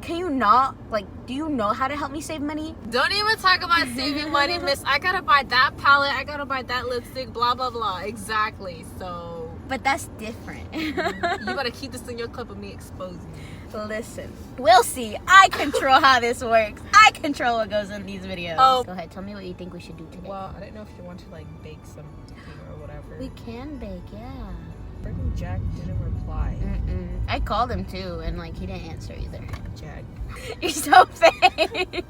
can you not, like, do you know how to help me save money? Don't even talk about saving money, miss. I gotta buy that palette. I gotta buy that lipstick. Blah, blah, blah. Exactly. So. But that's different. You gotta keep this in your clip of me exposing you. Listen, we'll see. I control how this works. I control what goes in these videos. Oh. Go ahead, tell me what you think we should do today. Well, I didn't know if you want to like bake something or whatever. We can bake, yeah. Freaking Jack didn't reply. I called him too, and like he didn't answer either. Jack. You're so fake. And we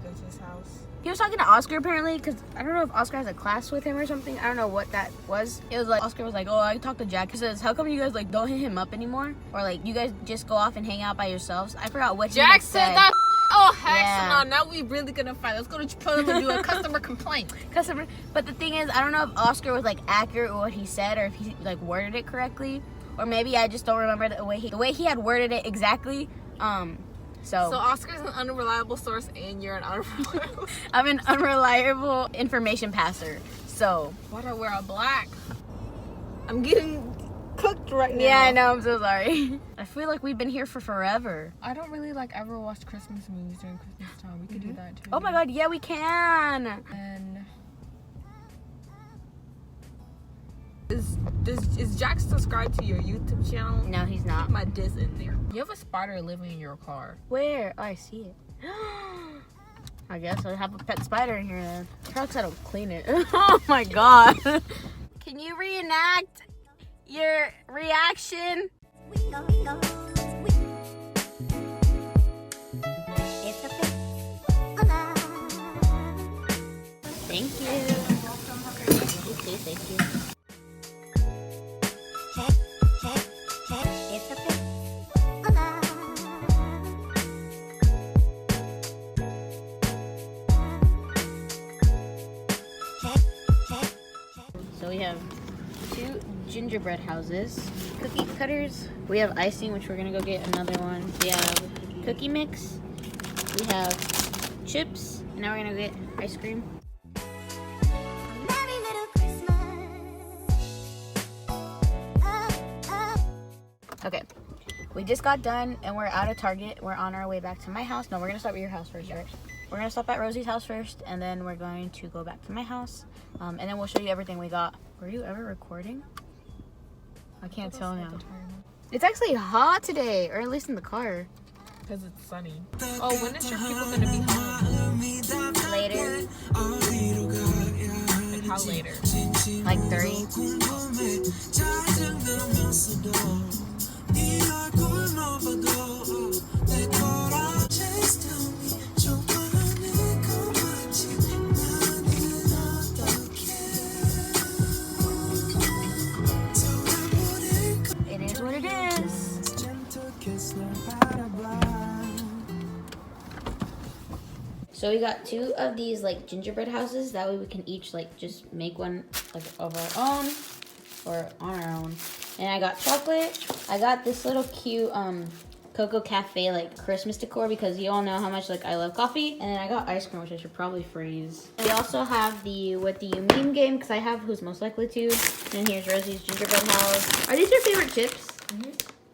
go to his house. He was talking to Oscar apparently, because I don't know if Oscar has a class with him or something. I don't know what that was. It was like Oscar was like, oh, I talked to Jack. He says, how come you guys like don't hit him up anymore, or like you guys just go off and hang out by yourselves? I forgot what Jack he said said. that. Oh heck Yeah. no! Now we really gonna fight. Let's go to Chick-fil-a and do a customer complaint. Customer. But the thing is, I don't know if Oscar was like accurate with what he said, or if he like worded it correctly, or maybe I just don't remember the way he had worded it exactly. So Oscar's an unreliable source, and you're an unreliable. I'm an unreliable information passer. So Why do I wear a black? I'm getting cooked right now. yeah, I know. I'm so sorry. I feel like we've been here for forever. I don't really like ever watch Christmas movies during Christmas time. We could do that too. Oh my god, yeah, we can. And is Jack subscribed to your YouTube channel? No, he's not. Keep my diss in there. You have a spider living in your car. Where? Oh, I see it. I guess I have a pet spider in here then. Trucks, I don't clean it. Oh my god. Can you reenact your reaction? Thank you. Okay, thank you. So we have 2 gingerbread houses, cookie cutters. We have icing, which we're gonna go get another one. We have cookie mix. We have chips. And now we're gonna get ice cream. Okay, we just got done and we're out of Target. We're on our way back to my house. No, we're gonna stop at your house first, right? We're gonna stop at Rosie's house first, and then we're going to go back to my house. And then we'll show you everything we got. Were you ever recording? I can't tell now. It's actually hot today, or at least in the car. Because it's sunny. Oh, when is your people gonna be home? Later. Like how later? Like 3. It is what it is. So we got 2 of these like gingerbread houses. That way we can each like just make one like of our own or on our own. And I got chocolate. I got this little cute Cocoa Cafe like Christmas decor because you all know how much like I love coffee. And then I got ice cream, which I should probably freeze. We also have the What Do You Meme game because I have Who's Most Likely To. And here's Rosie's gingerbread house. Are these your favorite chips?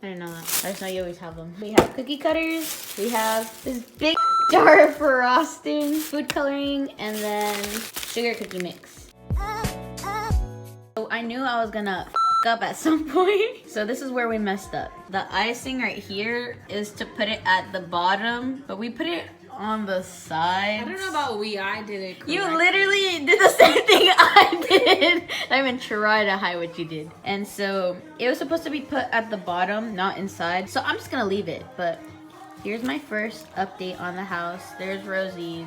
I didn't know that. I just know you always have them. We have cookie cutters. We have this big jar of frosting, food coloring, and then sugar cookie mix. So I knew I was gonna f up at some point. So this is where we messed up. The icing right here is to put it at the bottom, but we put it on the side. I don't know about I did it correctly. You literally did the same thing I did. I even try to hide what you did. And so it was supposed to be put at the bottom, not inside. So I'm just gonna leave it. But here's my first update on the house. There's Rosie's.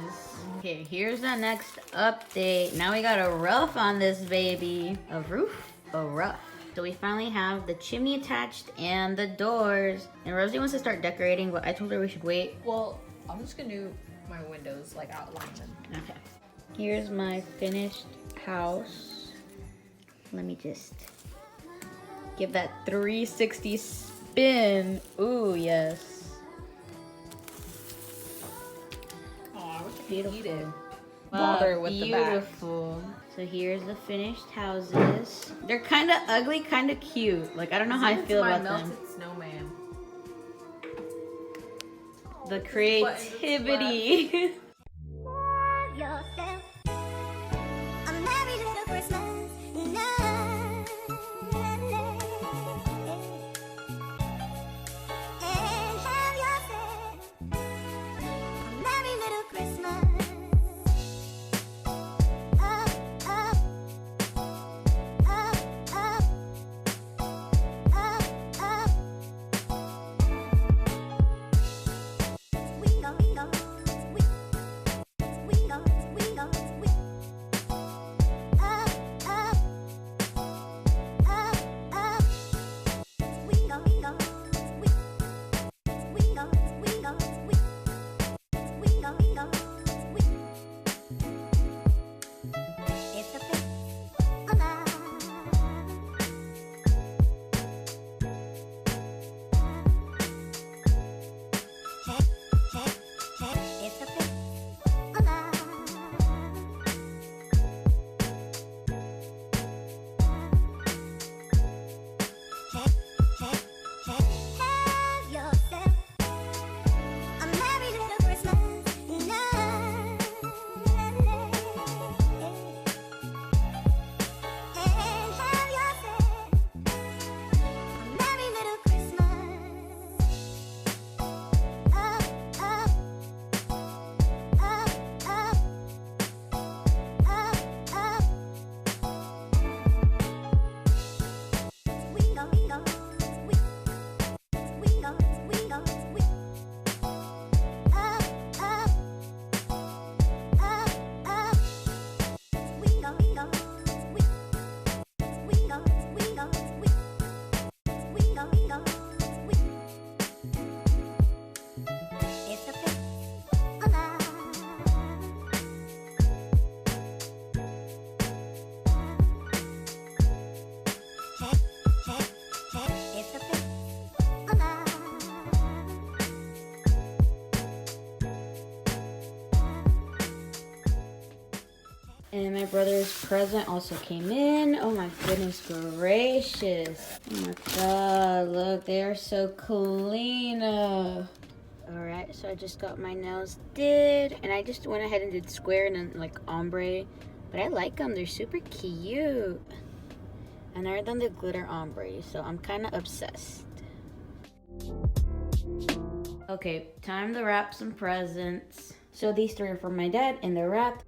Okay, here's the next update. Now we got a roof on this baby. A roof? A roof. So we finally have the chimney attached and the doors. And Rosie wants to start decorating, but I told her we should wait. Well, I'm just gonna do my windows, like outline them. Okay. Here's my finished house. Let me just give that 360 spin. Ooh, yes. Oh, I wish I could Beautiful. eat it. Wow, Bother with the back. beautiful. So here's the finished houses. They're kind of ugly, kind of cute. Like, I don't know how I feel about them. Melted snowman. The creativity. Yourself. A merry little Christmas night. And have yourself a merry little Christmas. Up, up, up, up, up, up. We go, we go, we go, we go. Up, up, up, up. We go, we go, we go, we go, we go, we go. It's a bit alive. Hey, hey, hey, it's a bit alive. Hey, hey, hey, have yourself a merry little Christmas night. And have yourself a merry little Christmas. Up, up, up, up, up, up. We go, we go, we go, we go, we up, up, up, up. We go, we go, we go, we go, we go, we. It's a bit alive. Hey, hey, hey, it's a bit alive. And my brother's present also came in. Oh my goodness gracious. Oh my god, look, they are so clean. Alright, so I just got my nails did. And I just went ahead and did square and then like ombre. But I like them, they're super cute. And I've done the glitter ombre, so I'm kind of obsessed. Okay, time to wrap some presents. So these three are for my dad and they're wrapped.